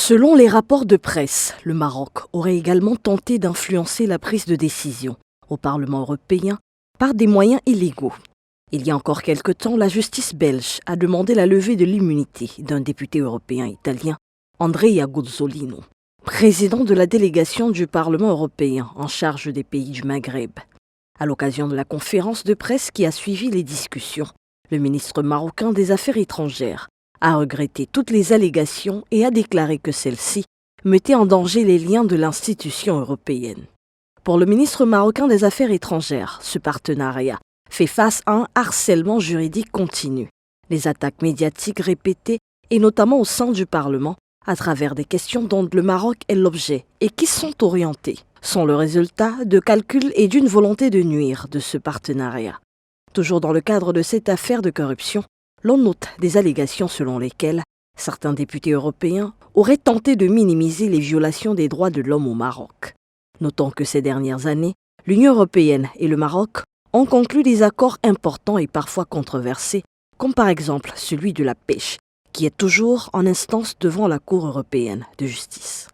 Selon les rapports de presse, le Maroc aurait également tenté d'influencer la prise de décision au Parlement européen par des moyens illégaux. Il y a encore quelque temps, la justice belge a demandé la levée de l'immunité d'un député européen italien, Andrea Gozzolino, président de la délégation du Parlement européen en charge des pays du Maghreb. À l'occasion de la conférence de presse qui a suivi les discussions, le ministre marocain des Affaires étrangères a regretté toutes les allégations et a déclaré que celles-ci mettaient en danger les liens de l'institution européenne. Pour le ministre marocain des Affaires étrangères, ce partenariat fait face à un harcèlement juridique continu, les attaques médiatiques répétées et notamment au sein du Parlement à travers des questions dont le Maroc est l'objet et qui sont orientées, sont le résultat de calculs et d'une volonté de nuire de ce partenariat. Toujours dans le cadre de cette affaire de corruption, l'on note des allégations selon lesquelles certains députés européens auraient tenté de minimiser les violations des droits de l'homme au Maroc. Notons que ces dernières années, l'Union européenne et le Maroc ont conclu des accords importants et parfois controversés, comme par exemple celui de la pêche, qui est toujours en instance devant la Cour européenne de justice.